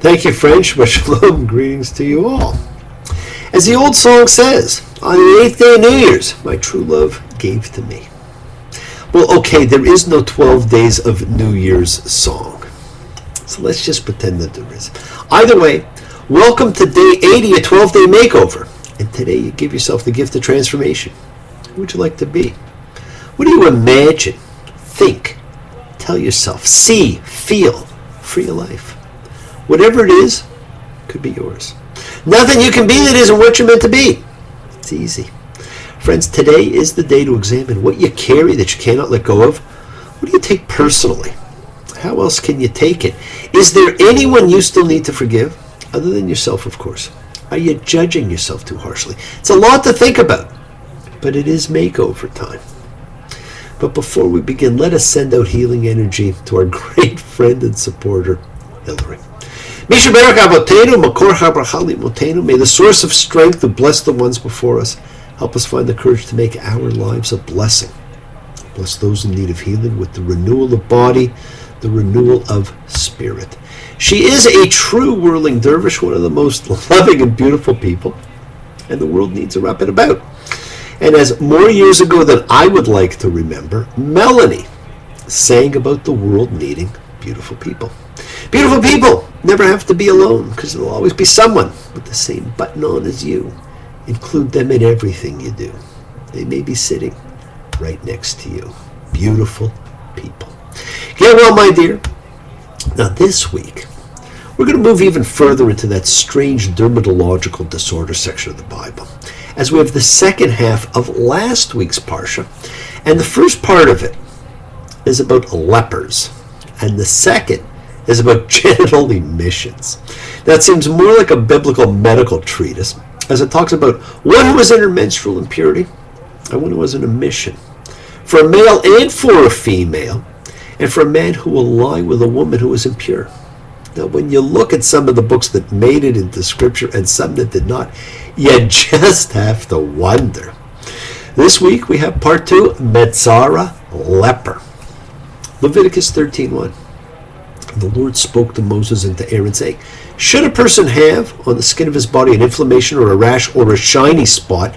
Thank you, French. Much love and greetings to you all. As the old song says, on the 8th day of New Year's, my true love gave to me. Well, okay, there is no 12 days of New Year's song. So let's just pretend that there is. Either way, welcome to day 80, a 12-day makeover. And today you give yourself the gift of transformation. Who would you like to be? What do you imagine, think, tell yourself, see, feel for your life? Whatever it is, could be yours. Nothing you can be that isn't what you're meant to be. It's easy. Friends, today is the day to examine what you carry that you cannot let go of. What do you take personally? How else can you take it? Is there anyone you still need to forgive? Other than yourself, of course. Are you judging yourself too harshly? It's a lot to think about, but it is makeover time. But before we begin, let us send out healing energy to our great friend and supporter, Hillary. May the source of strength who bless the ones before us help us find the courage to make our lives a blessing. Bless those in need of healing with the renewal of body, the renewal of spirit. She is a true whirling dervish, one of the most loving and beautiful people, and the world needs her up and about. And as more years ago than I would like to remember, Melanie sang about the world needing beautiful people. Beautiful people never have to be alone, because there'll always be someone with the same button on as you. Include them in everything you do. They may be sitting right next to you. Beautiful people. Get well, my dear. Now this week, we're going to move even further into that strange dermatological disorder section of the Bible, as we have the second half of last week's Parsha, and the first part of it is about lepers, and the second is about genital emissions. That seems more like a biblical medical treatise, as it talks about one who was in her menstrual impurity and one who was in a mission, for a male and for a female, and for a man who will lie with a woman who is impure. Now, when you look at some of the books that made it into Scripture and some that did not, you just have to wonder. This week we have part 2, Metzara, leper. Leviticus 13:1. The Lord spoke to Moses and to Aaron, saying, should a person have on the skin of his body an inflammation or a rash or a shiny spot,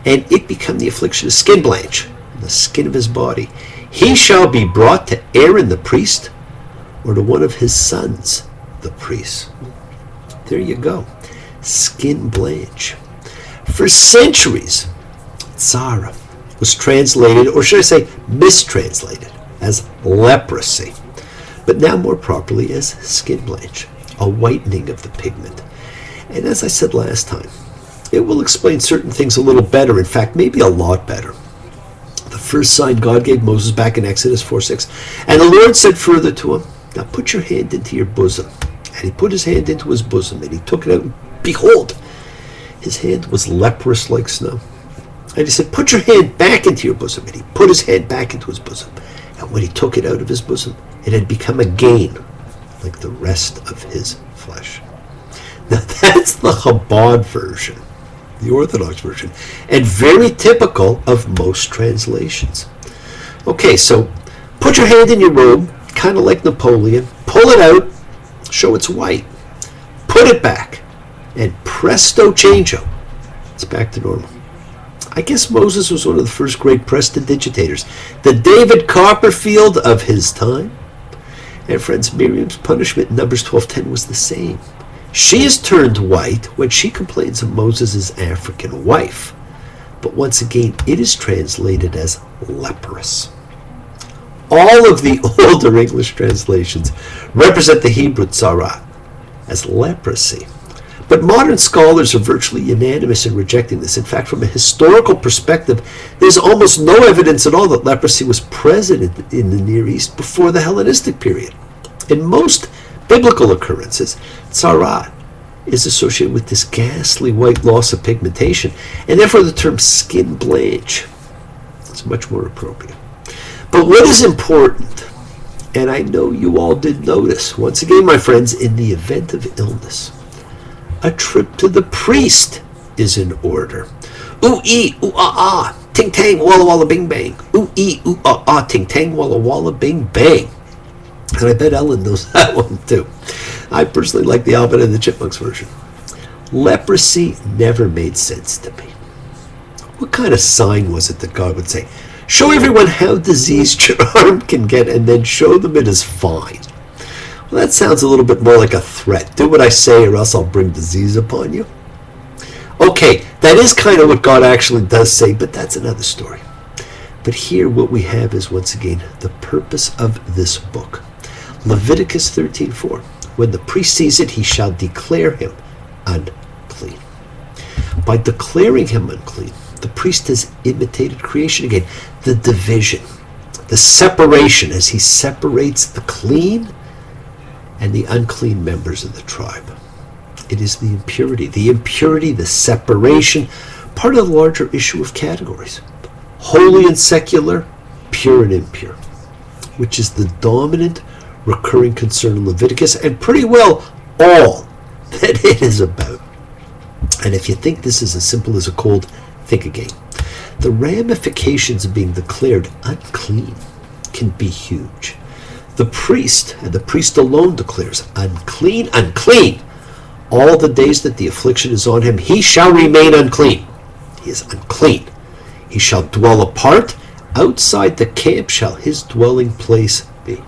and it become the affliction of skin blanch on the skin of his body, he shall be brought to Aaron the priest, or to one of his sons, the priest. There you go. Skin blanch. For centuries, tzara was translated, or should I say mistranslated, as leprosy, but now more properly as skin blanch, a whitening of the pigment. And as I said last time, it will explain certain things a little better, in fact, maybe a lot better. The first sign God gave Moses back in Exodus 4:6, and the Lord said further to him, now put your hand into your bosom. And he put his hand into his bosom, and he took it out, and behold, his hand was leprous like snow. And he said, put your hand back into your bosom. And he put his hand back into his bosom. And when he took it out of his bosom, it had become again like the rest of his flesh. Now that's the Chabad version, the Orthodox version, and very typical of most translations. Okay, so put your hand in your robe, kind of like Napoleon, pull it out, show it's white, put it back, and presto changeo, it's back to normal. I guess Moses was one of the first great prestidigitators, the David Copperfield of his time. And friends, Miriam's punishment in Numbers 12:10 was the same. She is turned white when she complains of Moses' African wife. But once again, it is translated as leprous. All of the older English translations represent the Hebrew tzara as leprosy. But modern scholars are virtually unanimous in rejecting this. In fact, from a historical perspective, there's almost no evidence at all that leprosy was present in the Near East before the Hellenistic period. In most biblical occurrences, tzara is associated with this ghastly white loss of pigmentation, and therefore the term skin blanch is much more appropriate. But what is important, and I know you all did notice, once again, my friends, in the event of illness, a trip to the priest is in order. Ooh-ee, ooh-ah-ah, ting-tang, walla-walla, bing-bang. Ooh-ee, ooh-ah-ah, ting-tang, walla-walla, bing-bang. And I bet Ellen knows that one too. I personally like the Alvin and the Chipmunks version. Leprosy never made sense to me. What kind of sign was it that God would say, show everyone how diseased your arm can get and then show them it is fine? Well, that sounds a little bit more like a threat. Do what I say or else I'll bring disease upon you. Okay, that is kind of what God actually does say, but that's another story. But here what we have is, once again, the purpose of this book. Leviticus 13:4. When the priest sees it, he shall declare him unclean. By declaring him unclean, the priest has imitated creation again. The division, the separation, as he separates the clean and the unclean members of the tribe. It is the impurity, the separation, part of the larger issue of categories. Holy and secular, pure and impure, which is the dominant recurring concern in Leviticus, and pretty well all that it is about. And if you think this is as simple as a cold, think again. The ramifications of being declared unclean can be huge. The priest, and the priest alone, declares, unclean, unclean. All the days that the affliction is on him, he shall remain unclean. He is unclean. He shall dwell apart. Outside the camp shall his dwelling place be.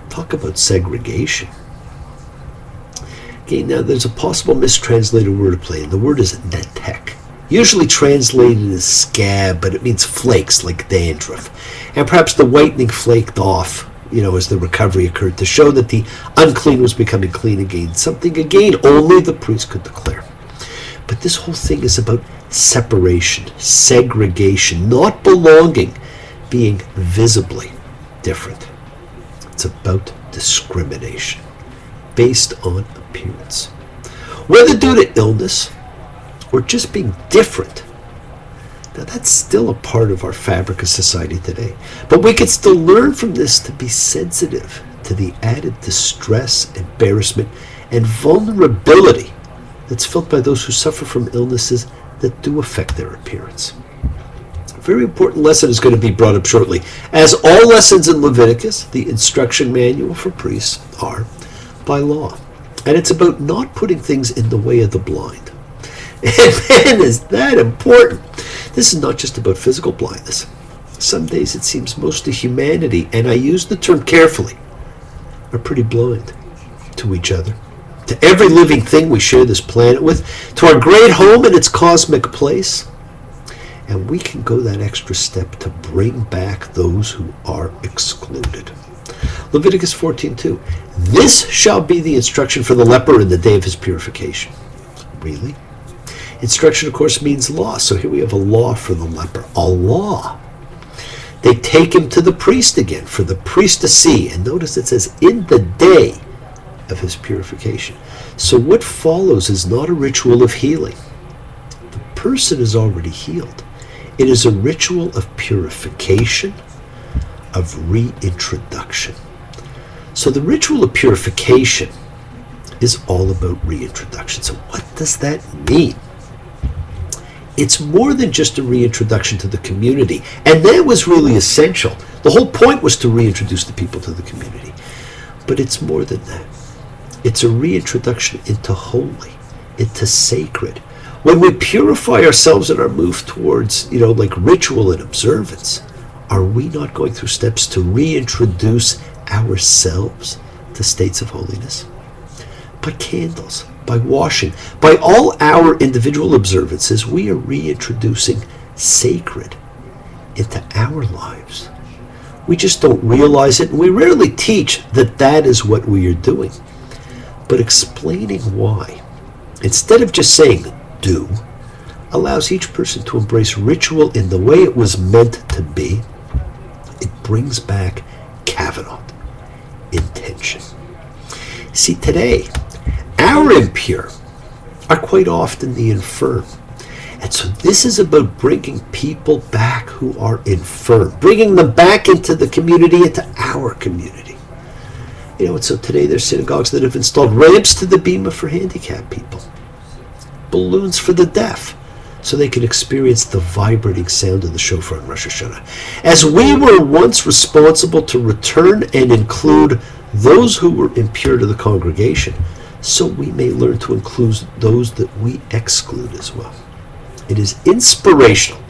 Talk about segregation. Okay, now there's a possible mistranslated wordplay, and the word is netek. Usually translated as scab, but it means flakes, like dandruff. And perhaps the whitening flaked off, as the recovery occurred, to show that the unclean was becoming clean again. Something, again, only the priest could declare. But this whole thing is about separation, segregation, not belonging, being visibly different. It's about discrimination based on appearance. Whether due to illness or just being different. Now that's still a part of our fabric of society today. But we can still learn from this to be sensitive to the added distress, embarrassment, and vulnerability that's felt by those who suffer from illnesses that do affect their appearance. A very important lesson is going to be brought up shortly. As all lessons in Leviticus, the instruction manual for priests are by law. And it's about not putting things in the way of the blind. And man, is that important. This is not just about physical blindness. Some days it seems most of humanity, and I use the term carefully, are pretty blind to each other, to every living thing we share this planet with, to our great home and its cosmic place. And we can go that extra step to bring back those who are excluded. Leviticus 14:2. This shall be the instruction for the leper in the day of his purification. Really? Instruction, of course, means law. So here we have a law for the leper. A law. They take him to the priest again for the priest to see. And notice it says, in the day of his purification. So what follows is not a ritual of healing. The person is already healed. It is a ritual of purification, of reintroduction. So the ritual of purification is all about reintroduction. So what does that mean? It's more than just a reintroduction to the community. And that was really essential. The whole point was to reintroduce the people to the community. But it's more than that. It's a reintroduction into holy, into sacred. When we purify ourselves in our move towards, like ritual and observance, are we not going through steps to reintroduce ourselves to states of holiness? By candles, by washing, by all our individual observances, we are reintroducing sacred into our lives. We just don't realize it, and we rarely teach that that is what we are doing. But explaining why, instead of just saying do, allows each person to embrace ritual in the way it was meant to be. It brings back Kavanaugh, intention. See, today, our impure are quite often the infirm. And so this is about bringing people back who are infirm, bringing them back into the community, into our community. And so today there's synagogues that have installed ramps to the bima for handicapped people, balloons for the deaf, so they can experience the vibrating sound of the shofar on Rosh Hashanah. As we were once responsible to return and include those who were impure to the congregation, so we may learn to include those that we exclude as well. It is inspirational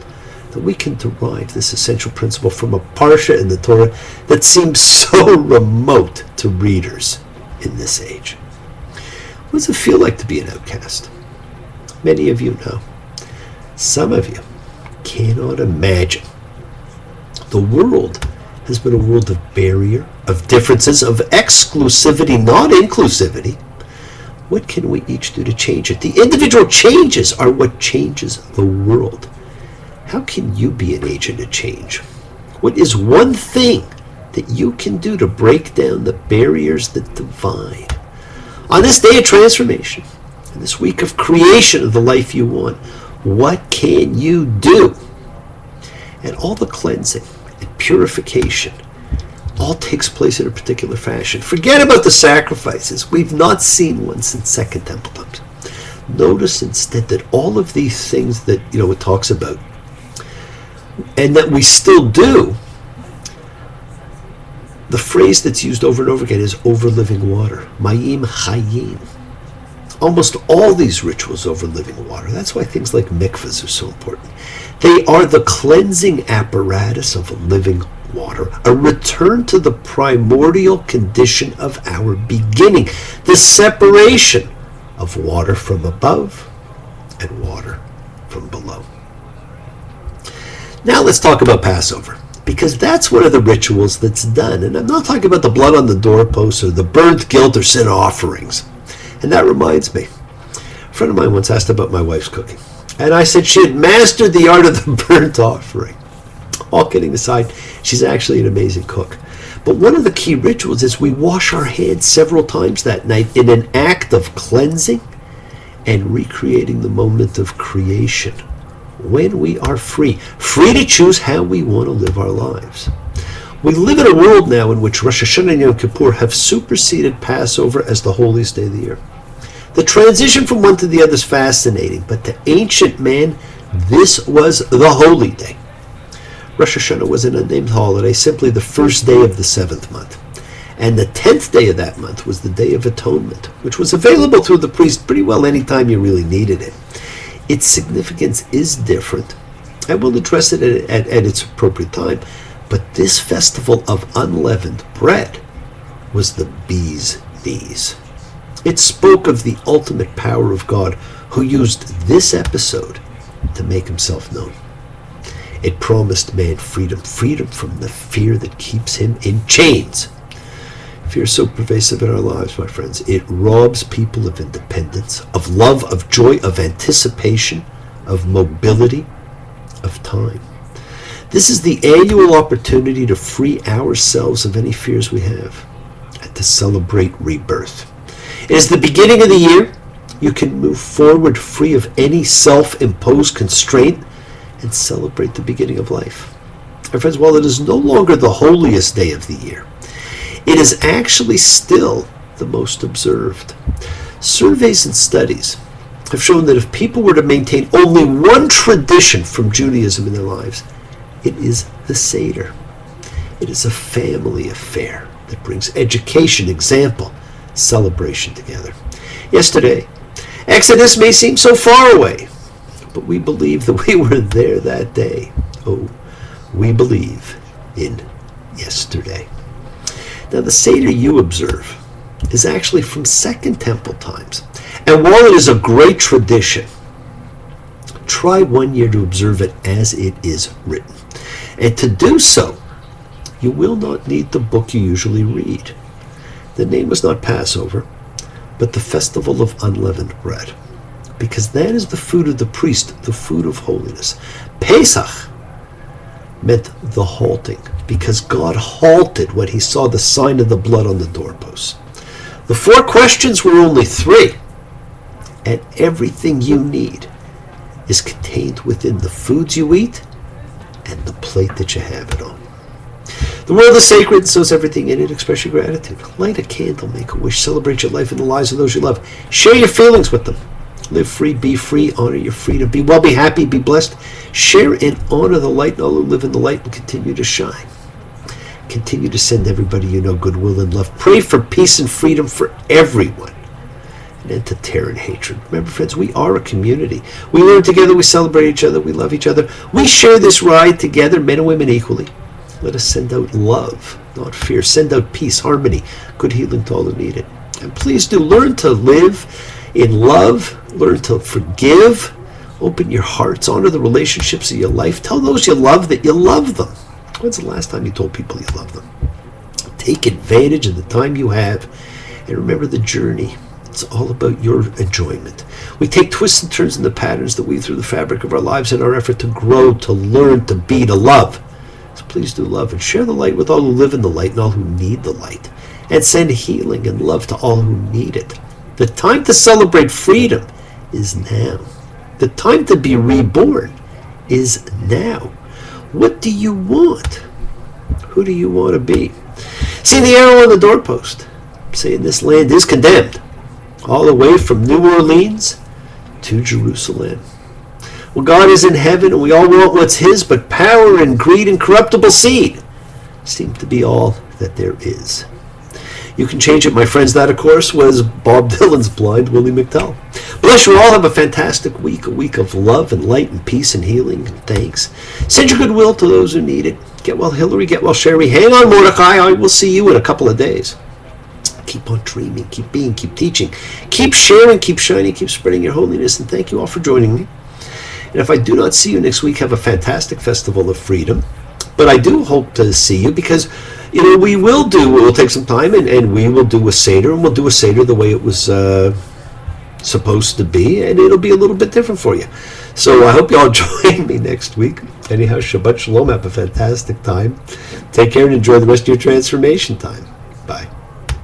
that we can derive this essential principle from a parsha in the Torah that seems so remote to readers in this age. What does it feel like to be an outcast? Many of you know. Some of you cannot imagine. The world has been a world of barrier, of differences, of exclusivity, not inclusivity. What can we each do to change it? The individual changes are what changes the world. How can you be an agent of change? What is one thing that you can do to break down the barriers that divide? On this day of transformation, in this week of creation of the life you want, what can you do? And all the cleansing and purification all takes place in a particular fashion. Forget about the sacrifices. We've not seen one since Second Temple times. Notice instead that all of these things that it talks about, and that we still do, the phrase that's used over and over again is over living water. Mayim chayim. Almost all these rituals over living water. That's why things like mikvahs are so important. They are the cleansing apparatus of living water, a return to the primordial condition of our beginning, the separation of water from above and water from below. Now let's talk about Passover, because that's one of the rituals that's done. And I'm not talking about the blood on the doorposts or the burnt guilt or sin offerings. And that reminds me, a friend of mine once asked about my wife's cooking. And I said she had mastered the art of the burnt offering. All kidding aside, she's actually an amazing cook. But one of the key rituals is we wash our hands several times that night in an act of cleansing and recreating the moment of creation, when we are free to choose how we want to live our lives. We live in a world now in which Rosh Hashanah and Yom Kippur have superseded Passover as the holiest day of the year. The transition from one to the other is fascinating, but to ancient man, this was the holy day. Rosh Hashanah was an unnamed holiday, simply the first day of the 7th month. And the 10th day of that month was the Day of Atonement, which was available through the priest pretty well any time you really needed it. Its significance is different. I will address it at its appropriate time. But this festival of unleavened bread was the bee's knees. It spoke of the ultimate power of God, who used this episode to make himself known. It promised man freedom from the fear that keeps him in chains. Fear is so pervasive in our lives, my friends. It robs people of independence, of love, of joy, of anticipation, of mobility, of time. This is the annual opportunity to free ourselves of any fears we have and to celebrate rebirth. It is the beginning of the year. You can move forward free of any self-imposed constraint and celebrate the beginning of life. My friends, while it is no longer the holiest day of the year, it is actually still the most observed. Surveys and studies have shown that if people were to maintain only one tradition from Judaism in their lives, it is the Seder. It is a family affair that brings education, example, celebration together. Yesterday, Exodus may seem so far away, but we believe that we were there that day. Oh, we believe in yesterday. Now, the Seder you observe is actually from Second Temple times. And while it is a great tradition, try one year to observe it as it is written. And to do so, you will not need the book you usually read. The name was not Passover, but the Festival of Unleavened Bread, because that is the food of the priest, the food of holiness. Pesach meant the halting, because God halted when he saw the sign of the blood on the doorposts. The 4 questions were only 3, and everything you need is contained within the foods you eat and the plate that you have it on. The world is sacred, and so is everything in it. Express your gratitude. Light a candle, make a wish, celebrate your life and the lives of those you love. Share your feelings with them. Live free, be free, honor your freedom. Be well, be happy, be blessed. Share and honor the light and all who live in the light and continue to shine. Continue to send everybody you know goodwill and love. Pray for peace and freedom for everyone. And end to terror and hatred. Remember, friends, we are a community. We learn together, we celebrate each other, we love each other. We share this ride together, men and women equally. Let us send out love, not fear. Send out peace, harmony, good healing to all who need it. And please do learn to live in love. Learn to forgive. Open your hearts. Honor the relationships of your life. Tell those you love that you love them. When's the last time you told people you love them? Take advantage of the time you have. And remember the journey. It's all about your enjoyment. We take twists and turns in the patterns that weave through the fabric of our lives in our effort to grow, to learn, to be, to love. So please do love and share the light with all who live in the light and all who need the light. And send healing and love to all who need it. The time to celebrate freedom is now. The time to be reborn is now. What do you want? Who do you want to be? See the arrow on the doorpost saying this land is condemned, all the way from New Orleans to Jerusalem. Well, God is in heaven, and we all want what's his, but power and greed and corruptible seed seem to be all that there is. You can change it, my friends. That, of course, was Bob Dylan's Blind Willie McDowell. Bless you all. Have a fantastic week, a week of love and light and peace and healing and thanks. Send your goodwill to those who need it. Get well, Hillary. Get well, Sherry. Hang on, Mordecai. I will see you in a couple of days. Keep on dreaming, keep being, keep teaching, keep sharing, keep shining, keep spreading your holiness, and thank you all for joining me. And if I do not see you next week, have a fantastic Festival of Freedom. But I do hope to see you because, we'll take some time and we will do a Seder, and we'll do a Seder the way it was supposed to be, and it'll be a little bit different for you. So I hope you all join me next week. Anyhow, Shabbat Shalom. Have a fantastic time. Take care and enjoy the rest of your transformation time.